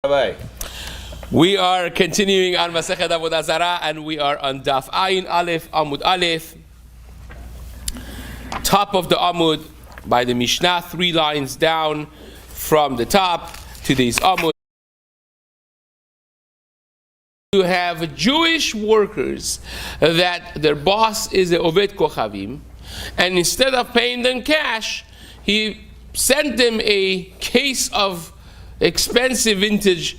Bye. We are continuing on Mesechet Avodah Zarah, and we are on Daf Ayin Aleph, Amud Aleph, top of the Amud by the Mishnah, 3 lines down from the top to these Amud. You have Jewish workers that their boss is a Oved Kochavim, and instead of paying them cash, he sent them a case of expensive vintage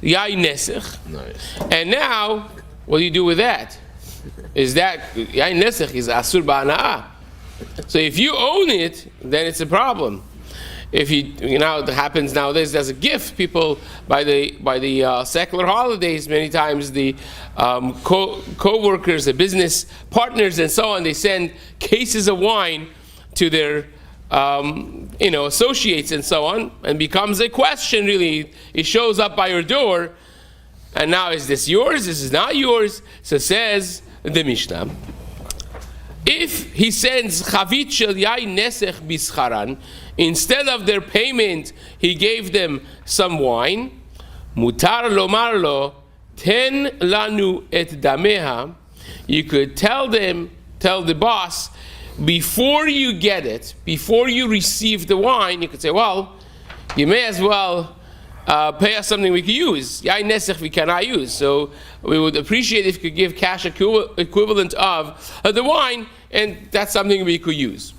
Yain Nesech. Nice. And now, what do you do with that? Is that Yain Nesech is Asur Ba'ana'ah. So if you own it, then it's a problem. If you know, it happens nowadays as a gift. People by the secular holidays, many times the co-workers, the business partners, and so on, they send cases of wine to their associates and so on, and becomes a question. Really, it shows up by your door, and now is this yours? This is not yours. So says the Mishnah, if he sends chavit shel yain nesech bischaran, instead of their payment, he gave them some wine. Mutar lomar lo ten lanu et dameha. You could tell the boss, before you get it, before you receive the wine, you could say, well, you may as well pay us something we can use. Yain nesech we cannot use, so we would appreciate if you could give cash equivalent of the wine, and that's something we could use.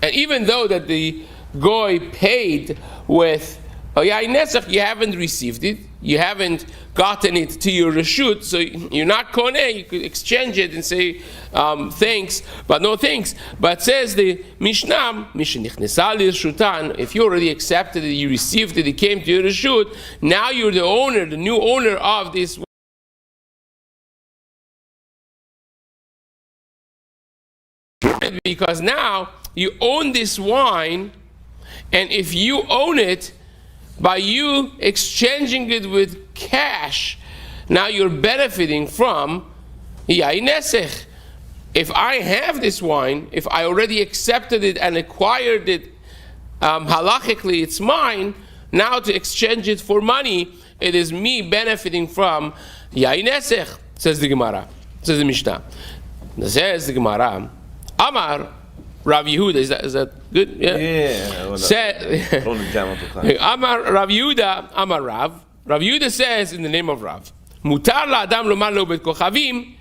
And even though that the goy paid with yain nesech, you haven't received it, you haven't gotten it to your reshut, so you're not koneh. You could exchange it and say thanks, but no thanks. But says the Mishnah, if you already accepted it, you received it, it came to your reshut, now you're the owner, the new owner of this. Because now you own this wine, and if you own it, by you exchanging it with cash, now you're benefiting from Yain Nesech. If I have this wine, if I already accepted it and acquired it, halachically it's mine, now to exchange it for money, it is me benefiting from Yain Nesech, says the Gemara, says the Mishnah. Says the Gemara, Amar Rav Yehuda, is that good? Yeah. Amar Rav Yehuda, Amar Rav. Rav Yehuda says in the name of Rav, Mutar la'adam lomar lo bet kochavim,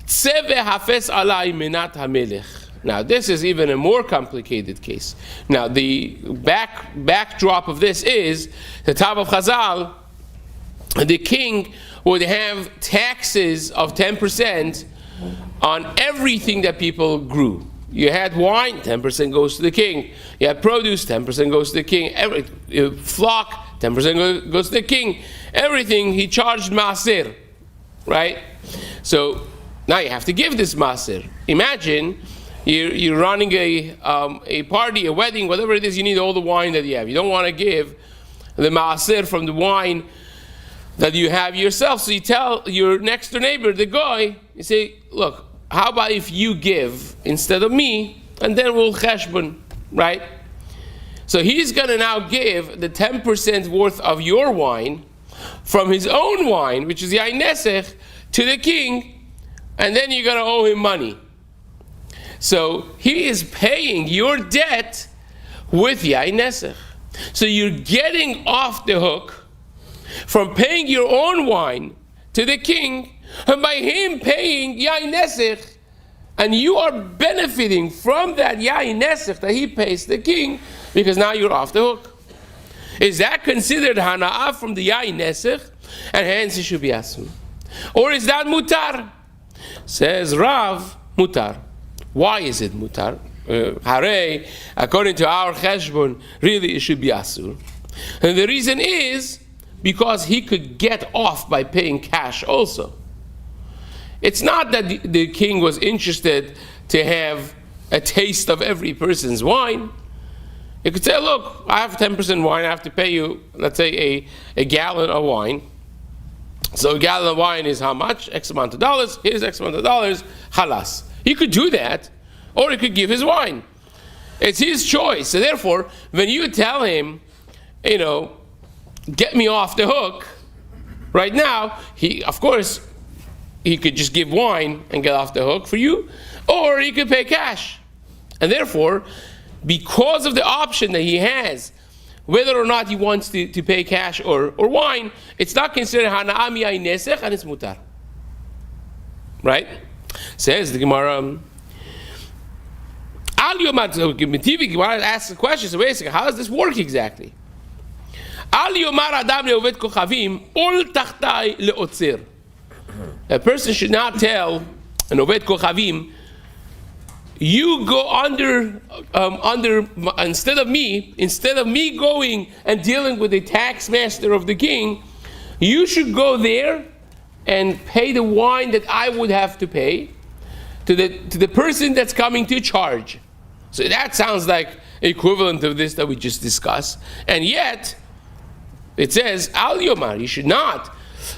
tzeve hafes alai menat hamelech. Now this is even a more complicated case. Now the backdrop of this is the top of Chazal. The king would have taxes of 10% on everything that people grew. You had wine, 10% goes to the king. You had produce, 10% goes to the king. Flock, 10% goes to the king. Everything, he charged maaser, right? So now you have to give this maaser. Imagine you're running a party, a wedding, whatever it is, you need all the wine that you have. You don't want to give the maaser from the wine that you have yourself. So you tell your next door neighbor, the guy, you say, look, how about if you give instead of me, and then we'll cheshbon, right? So he's going to now give the 10% worth of your wine from his own wine, which is Yain Nesech, to the king, and then you're going to owe him money. So he is paying your debt with Yain Nesech. So you're getting off the hook from paying your own wine to the king, and by him paying Yain Nesech, and you are benefiting from that Yain Nesech that he pays the king, because now you're off the hook. Is that considered hana'ah from the Yain Nesech, and hence it should be asur? Or is that mutar? Says Rav, mutar. Why is it mutar? Harei, according to our cheshbon, really it should be asur. And the reason is because he could get off by paying cash also. It's not that the king was interested to have a taste of every person's wine. He could say, look, I have 10% wine, I have to pay you, let's say, a gallon of wine. So a gallon of wine is how much? X amount of dollars. Here's X amount of dollars. Halas. He could do that, or he could give his wine. It's his choice. So therefore, when you tell him, get me off the hook right now, of course, he could just give wine and get off the hook for you, or he could pay cash. And therefore, because of the option that he has, whether or not he wants to pay cash or wine, it's not considered hana'a miyayin nesech, and it's mutar. Right? Says the Gemara. Gemara asks the question, so wait a second, how does this work exactly? A person should not tell an Oved Kochavim, you go under instead of me going and dealing with the tax master of the king, you should go there and pay the wine that I would have to pay to the person that's coming to charge. So that sounds like equivalent of this that we just discussed. And yet, it says, Al Yomar, you should not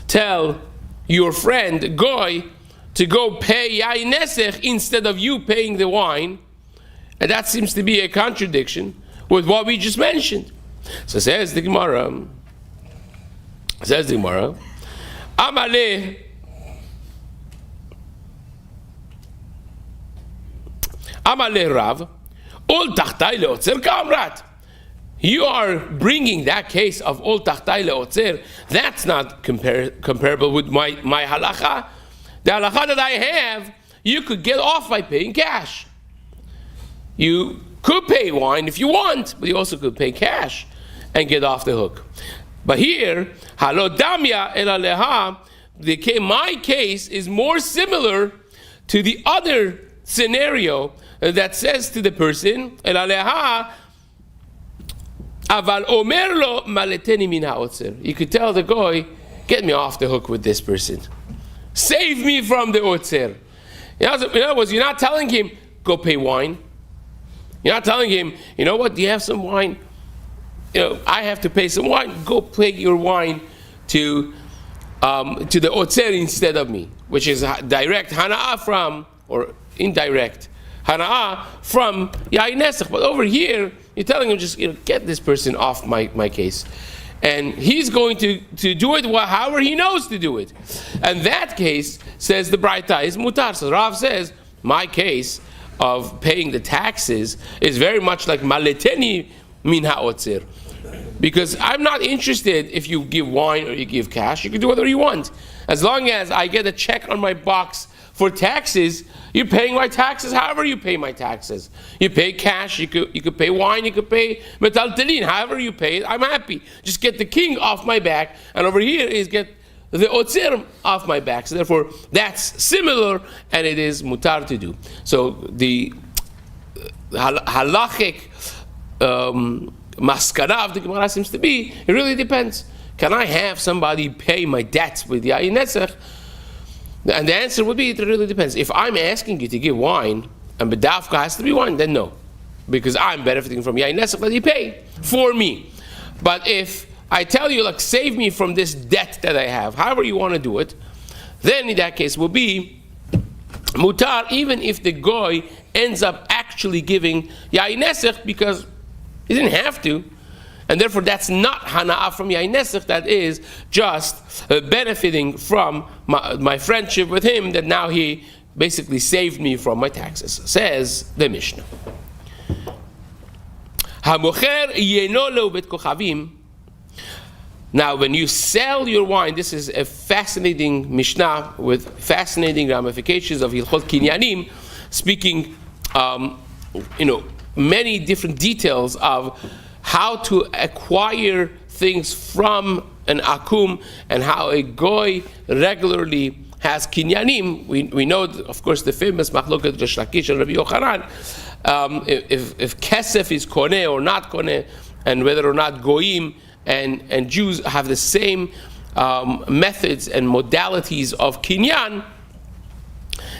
tell your friend Goy to go pay Yain Nesech instead of you paying the wine. And that seems to be a contradiction with what we just mentioned. So says the Gemara, Amaleh Rav, Ol Tachtai Leotzer Kamrat. You are bringing that case of Ol Tachtai Leotzer. That's not comparable with my halacha. The halacha that I have, you could get off by paying cash. You could pay wine if you want, but you also could pay cash and get off the hook. But here, halodamya elaleha, my case is more similar to the other scenario that says to the person, elaleha, aval omerlo maleteni min haotzer. You could tell the guy, get me off the hook with this person. Save me from the otzer. In other words, you're not telling him, go pay wine. You're not telling him, you know what, do you have some wine? I have to pay some wine. Go pay your wine to the otzer instead of me, which is direct hana'a from, or indirect hana'a from Yain Nesech. But over here, you're telling him just get this person off my case. And he's going to do it however he knows to do it. And that case, says the Braita, is mutar. So Rav says, my case of paying the taxes is very much like maleteni min ha'otzer. Because I'm not interested if you give wine or you give cash. You can do whatever you want. As long as I get a check on my box for taxes, you're paying my taxes however you pay my taxes. You pay cash, you could pay wine, you could pay metaltalin, however you pay it, I'm happy. Just get the king off my back, and over here is get the otzer off my back. So therefore, that's similar, and it is mutar to do. So the halachic maskara of the Gemara seems to be, it really depends. Can I have somebody pay my debts with Yain Nesech? And the answer would be, it really depends. If I'm asking you to give wine, and bedavka has to be wine, then no. Because I'm benefiting from Yain Nesech that you pay for me. But if I tell you, like, save me from this debt that I have, however you want to do it, then in that case will be mutar, even if the goy ends up actually giving Yain Nesech because he didn't have to. And therefore, that's not hana'a from Yain Nesech. That is just benefiting from my friendship with him, that now he basically saved me from my taxes. Says the Mishnah. Hamocher yeno le'oved kochavim. Now, when you sell your wine, this is a fascinating Mishnah with fascinating ramifications of Hilchot Kinyanim, speaking, many different details of how to acquire things from an akum, and how a goy regularly has kinyanim. We know, of course, the famous machloket Resh Lakish and Rabbi Yochanan, if kesef is koneh or not koneh, and whether or not goyim and Jews have the same methods and modalities of kinyan.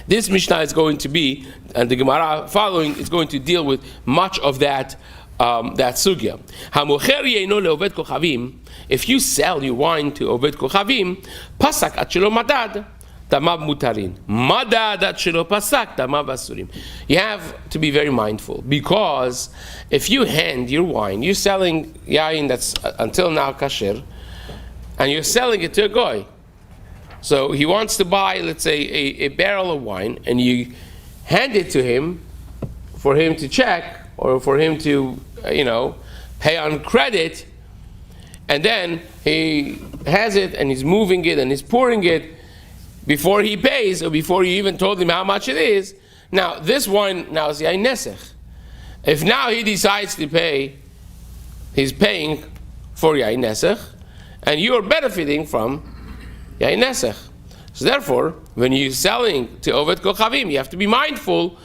This Mishnah is going to be, and the Gemara following is going to deal with much of that sugya. Hamocher yeino leoved kochavim. If you sell your wine to oved kochavim, pasak at shelo madad, tamav mutarin. Madad at shelo pasak, tamav asurim. You have to be very mindful, because if you hand your wine, you're selling yain that's until now kasher, and you're selling it to a goy. So he wants to buy, let's say, a barrel of wine, and you hand it to him for him to check, or for him to, pay on credit, and then he has it, and he's moving it, and he's pouring it before he pays, or before you even told him how much it is. Now, this wine now is yain nesech. If now he decides to pay, he's paying for yain nesech, and you are benefiting from yain nesech. So therefore, when you're selling to Oved Kochavim, you have to be mindful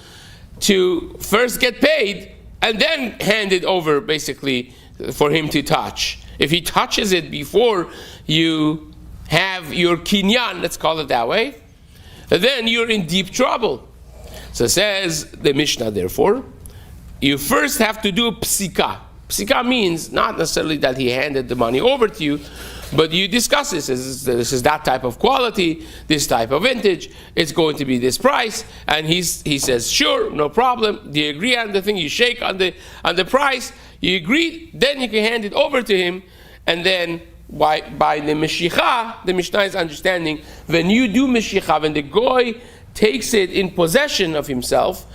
to first get paid and then hand it over, basically, for him to touch. If he touches it before you have your kinyan, let's call it that way, then you're in deep trouble. So says the Mishnah, therefore, you first have to do psika. Psika means not necessarily that he handed the money over to you, but you discuss this. This is that type of quality, this type of vintage. It's going to be this price, and he says, sure, no problem. Do you agree on the thing? You shake on the price. You agree. Then you can hand it over to him, and then by the meshicha, the Mishnah is understanding when you do meshicha, when the goy takes it in possession of himself,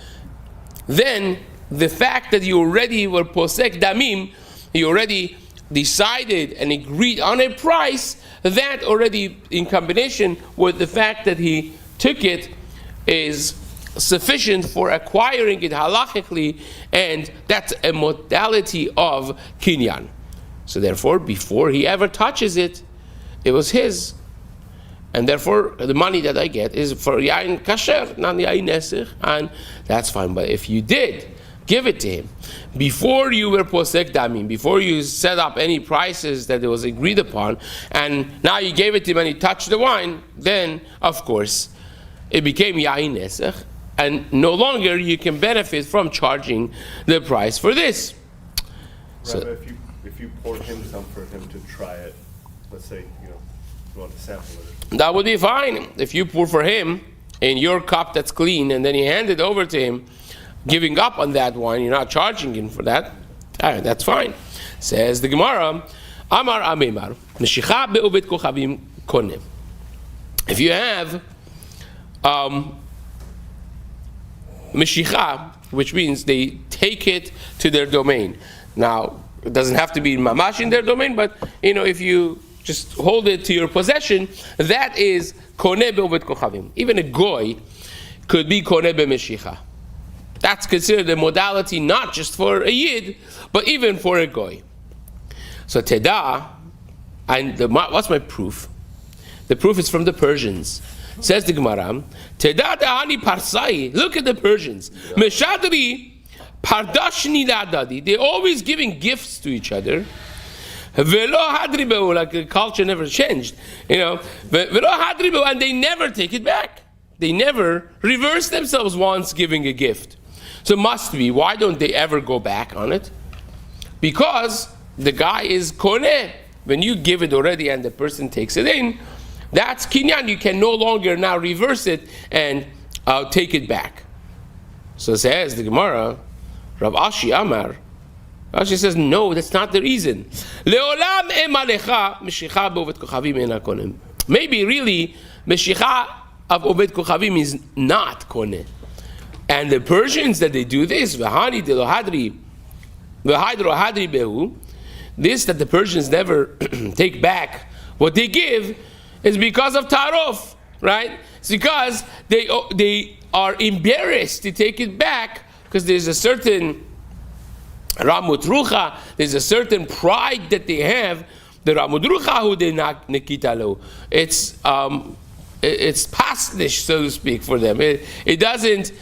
then the fact that you already were posek damim, you already decided and agreed on a price, that already in combination with the fact that he took it is sufficient for acquiring it halachically, and that's a modality of kinyan. So therefore, before he ever touches it, it was his. And therefore, the money that I get is for yain kasher, not yain nesech, and that's fine. But if you did give it to him before you were posek damim, before you set up any prices that it was agreed upon, and now you gave it to him and he touched the wine, then of course it became yain nesech, and no longer you can benefit from charging the price for this. Rabbi, if you poured him some for him to try it, let's say you want to sample it, that would be fine. If you pour for him in your cup that's clean, and then you hand it over to him, giving up on that wine, you're not charging him for that. All right, that's fine. Says the Gemara, Amar Amemar, Meshicha be'Oved Kochavim Koneh. If you have Meshicha, which means they take it to their domain. Now, it doesn't have to be mamash in their domain, but if you just hold it to your possession, that is Koneh be'Oved Kochavim. Even a goy could be Koneh be'Meshicha. That's considered a modality not just for a yid, but even for a goy. So teda, and what's my proof? The proof is from the Persians. Says the Gemara, teda da'ani parsai. Look at the Persians. Meshadri pardashni la'adadi. They're always giving gifts to each other. Velo hadribeu, like the culture never changed. Velo hadribeu, and they never take it back. They never reverse themselves once giving a gift. So it must be, why don't they ever go back on it? Because the guy is koneh. When you give it already and the person takes it in, that's kinyan. You can no longer now reverse it and take it back. So says the Gemara, Rav Ashi Amar, Ashi says, no, that's not the reason. Leolam emalecha meshicha be'Oved Kochavim ena koneh. Maybe really, meshicha of Oved Kochavim is not koneh. And the Persians that they do this, v'hani de lo hadri, v'hydro hadri behu, this that the Persians never take back what they give, is because of tarof, right? It's because they are embarrassed to take it back, because there's a certain ramut rucha, there's a certain pride that they have. The ramut rucha hu de nekitalo. It's pasnish, so to speak, for them. It doesn't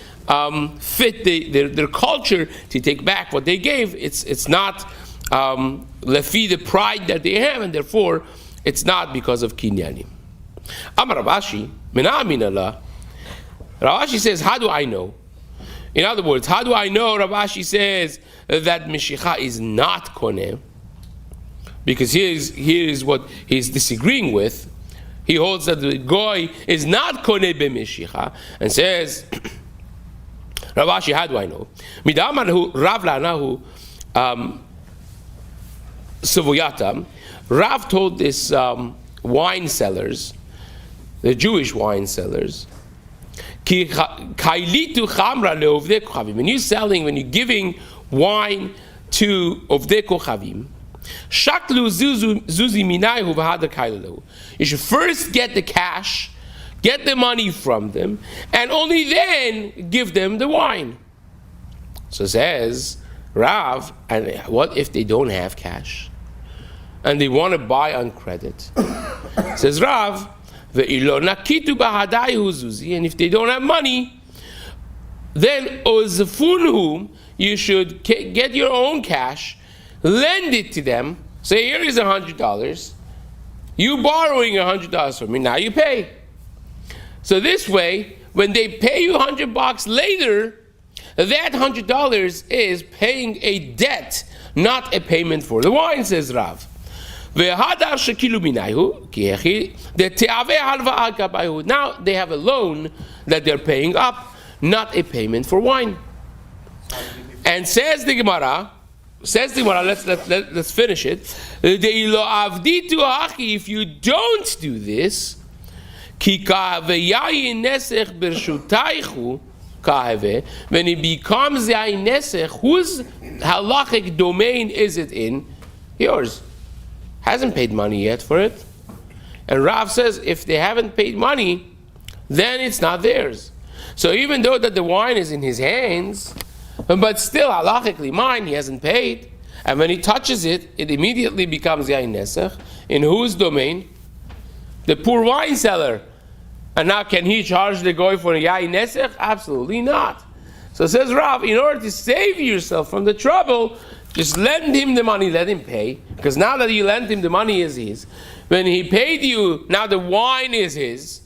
fit their culture to take back what they gave. It's not lefi the pride that they have, and therefore it's not because of kinyanim. Amar Rav Ashi, mina minallah. Rav Ashi says, how do I know? In other words, how do I know? Rav Ashi says that meshicha is not koneh, because here is what he's disagreeing with. He holds that the goy is not koneh b'meshicha, and says, Rav Ashi, how do I know? Midamar Rav la'anahu Suvuyata. Rav told this wine sellers, the Jewish wine sellers, when you're selling, when you're giving wine to Ovdei Kochavim, you should first get the cash, get the money from them, and only then give them the wine. So says Rav, and what if they don't have cash? And they want to buy on credit? Says Rav, and if they don't have money, then you should get your own cash, lend it to them, say, here is $100, you borrowing $100 from me, now you pay. So this way, when they pay you $100 later, that $100 is paying a debt, not a payment for the wine, says Rav. Now they have a loan that they're paying up, not a payment for wine. And says the Gemara, let's finish it. If you don't do this, when it becomes yayin nesech, whose halachic domain is it in? Yours. Hasn't paid money yet for it. And Rav says if they haven't paid money, then it's not theirs. So even though that the wine is in his hands, but still halachically mine, he hasn't paid. And when he touches it, it immediately becomes yayin nesech. In whose domain? The poor wine seller. And now can he charge the goy for a yayin nesech? Absolutely not. So says Rav, in order to save yourself from the trouble, just lend him the money, let him pay. Because now that you lent him, the money is his. When he paid you, now the wine is his.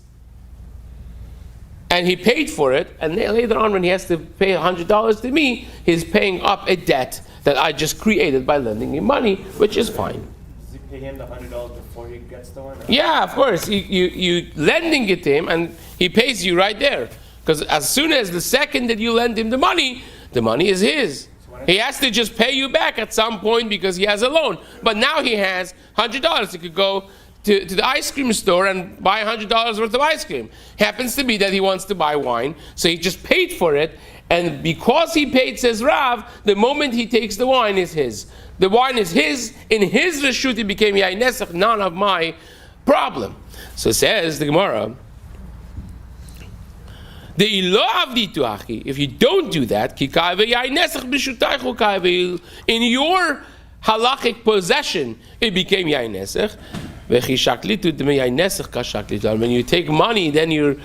And he paid for it. And later on, when he has to pay $100 to me, he's paying up a debt that I just created by lending him money, which is fine. Does he pay him the $100 before he gets the wine? Yeah, of course. You lending it to him, and he pays you right there. Because as soon as the second that you lend him the money is his. He has to just pay you back at some point because he has a loan. But now he has $100. He could go to the ice cream store and buy $100 worth of ice cream. Happens to be that he wants to buy wine, so he just paid for it. And because he paid, says Rav, the moment he takes the wine is his. The wine is his. In his reshut, it became yayin nesech, none of my problem. So says the Gemara, if you don't do that, in your halachic possession, it became yayin nesech. When you take money, then you're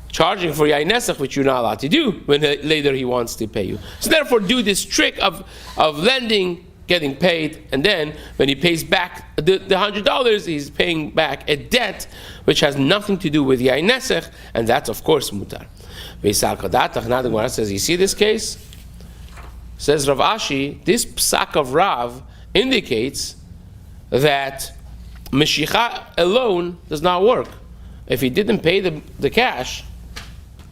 charging for yayin nesech, which you're not allowed to do when later he wants to pay you. So therefore, do this trick of lending, getting paid, and then when he pays back the $100, he's paying back a debt which has nothing to do with yayin nesech, and that's of course mutar. Now the Gemara says, you see this case? Says Rav Ashi, this psak of Rav indicates that Meshicha alone does not work. If he didn't pay the cash,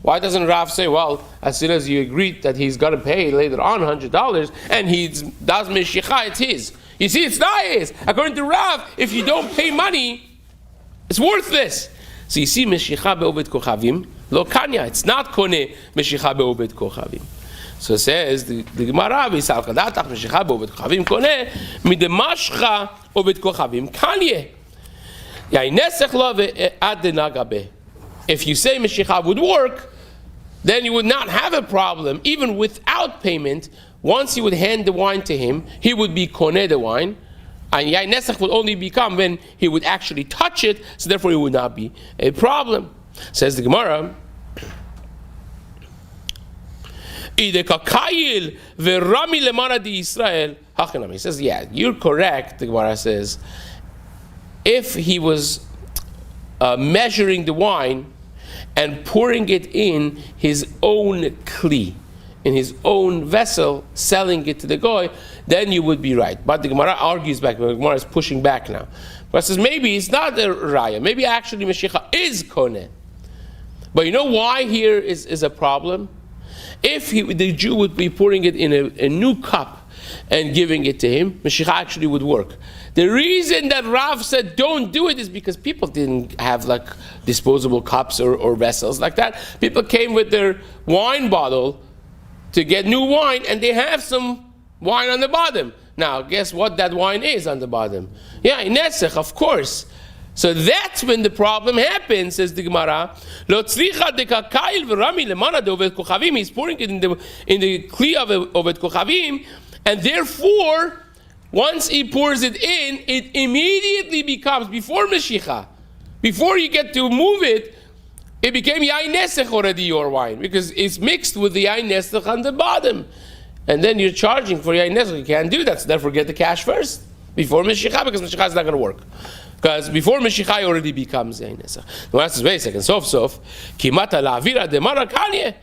why doesn't Rav say, well, as soon as you agreed that he's going to pay later on $100 and he does Meshicha, it's his. You see, it's not his. According to Rav, if you don't pay money, it's worthless. So you see, Meshicha be'ovet kochavim, lo kanya, it's not koneh Meshicha be'ovet kochavim. So it says, the Gemara, V'yisal kadatach Meshicha be'ovet kochavim koneh, midemashcha ovet kochavim kanye. Yayin nesech lo ve'ad denagabeh. If you say Meshicha would work, then you would not have a problem, even without payment. Once you would hand the wine to him, he would be koneh the wine, and yayin nesech would only become when he would actually touch it, so therefore it would not be a problem. Says the Gemara, he says, yeah, you're correct. The Gemara says, if he was measuring the wine and pouring it in his own kli, in his own vessel, selling it to the goy, then you would be right. But the Gemara argues back. The Gemara is pushing back now. But says maybe it's not a raya. Maybe actually Meshicha is koneh. But you know why here is a problem? If the Jew would be pouring it in a new cup and giving it to him, Meshicha actually would work. The reason that Rav said don't do it is because people didn't have like disposable cups or vessels like that. People came with their wine bottle to get new wine, and they have some wine on the bottom. Now, guess what that wine is on the bottom? Yeah, nesech, of course. So that's when the problem happens, says the Gemara. He's pouring it in the kli of Oved Kochavim, and therefore, once he pours it in, it immediately becomes, before Meshicha, before you get to move it, it became Yain Nesech already, your wine, because it's mixed with the Yain Nesech on the bottom. And then you're charging for Yain Nesech. You can't do that, so therefore get the cash first, before Meshicha, because Meshicha is not going to work. Because before Meshicha already becomes Yain Nesech. The one says, wait a second, sof, Kimata la'avira demara kanye.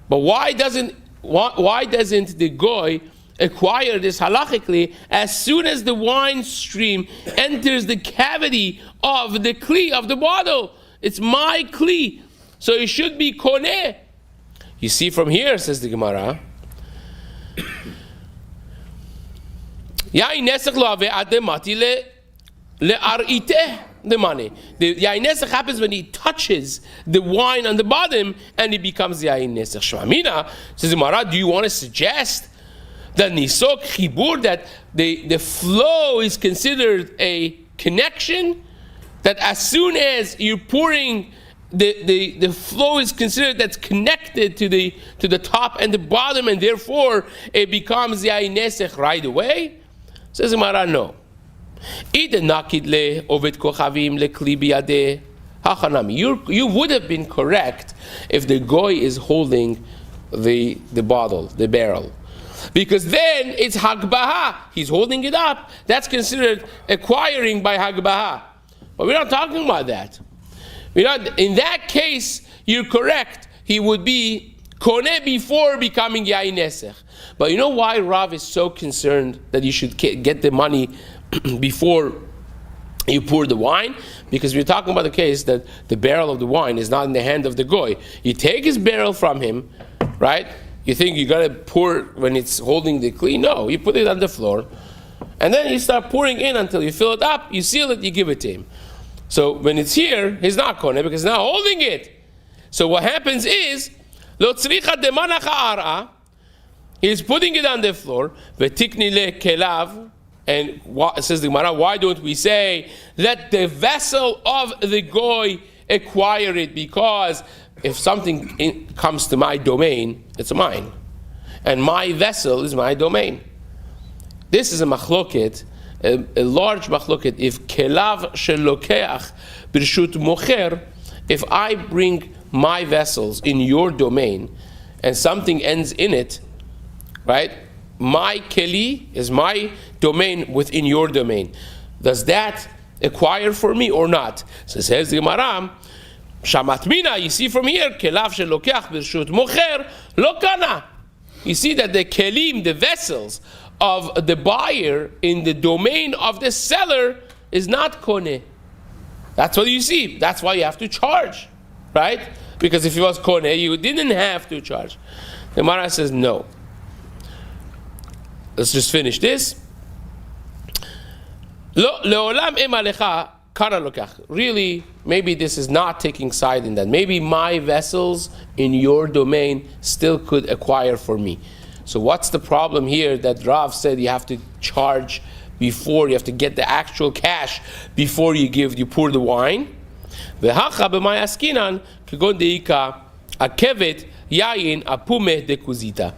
But why doesn't the goy acquire this halachically as soon as the wine stream enters the cavity of the kli, of the bottle? It's my kli. So it should be koneh. You see from here, says the Gemara, Yain Nesech lo ave ademati le'ar'iteh the money. The Yain Nesech happens when he touches the wine on the bottom and it becomes Yain Nesech. Shmamina, says the Gemara, do you want to suggest that nisok chibur, that the flow is considered a connection? That as soon as you're pouring, the flow is considered that's connected to the top and the bottom, and therefore it becomes Yain Nesech right away? Says the Gemara, no. You would have been correct if the goy is holding the bottle, the barrel. Because then it's Hagbaha. He's holding it up. That's considered acquiring by Hagbaha. But we're not talking about that. In that case, you're correct. He would be koneh before becoming Yain Nesech. But you know why Rav is so concerned that you should get the money before you pour the wine? Because we're talking about the case that the barrel of the wine is not in the hand of the goy. You take his barrel from him, right? You think you got to pour when it's holding the kli? No, you put it on the floor, and then you start pouring in until you fill it up, you seal it, you give it to him. So when it's here, he's not koneh because he's not holding it. So what happens is, lo tzricha demana cha'ara, he's putting it on the floor, v'tikni le kelav, and says the Gemara, why don't we say, let the vessel of the goy acquire it? Because if something comes to my domain, it's mine. And my vessel is my domain. This is a machloket, a large machloket. If kelav shelokeach b'rshut mocher, if I bring my vessels in your domain and something ends in it, right? My keli is my domain within your domain. Does that acquire for me or not? So says the Gemara, Shamatmina, you see from here, kelav shelokeach b'rshut mocher lo kana. You see that the kelim, the vessels of the buyer in the domain of the seller is not koneh. That's what you see. That's why you have to charge, right? Because if it was koneh, you didn't have to charge. The Gemara says no. Let's just finish this. Le'olam emalecha kana lokach. Really, maybe this is not taking side in that. Maybe my vessels in your domain still could acquire for me. So what's the problem here that Rav said you have to charge before, you have to get the actual cash before you pour the wine? V'hacha b'may askinan kegon deika akevet yayin apumeh dekuzita.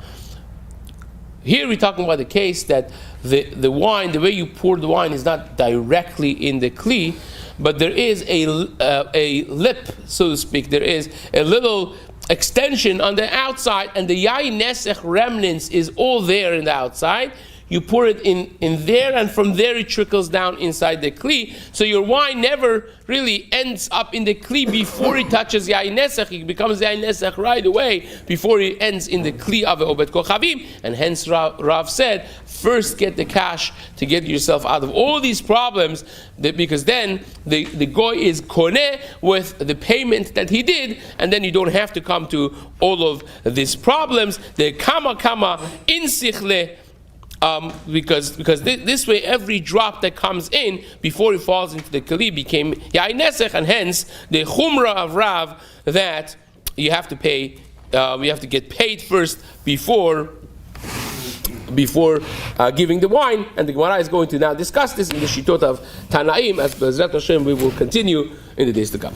Here we're talking about the case that the wine, the way you pour the wine is not directly in the kli, but there is a lip, so to speak. There is a little extension on the outside, and the yain nesech remnants is all there in the outside. You pour it in there, and from there it trickles down inside the kli. So your wine never really ends up in the kli before it touches yain nesech. It becomes yain nesech right away before it ends in the kli of Oved Kochavim. And hence Rav said, first get the cash to get yourself out of all these problems, because then the goy is koneh with the payment that he did, and then you don't have to come to all of these problems. The kama in sichle because this way every drop that comes in before it falls into the keli became yain nesech, and hence the chumrah of Rav that you have to pay, you have to get paid first before giving the wine. And the Gemara is going to now discuss this in the Shitot of Tanaim, as Bezrat Hashem we will continue in the days to come.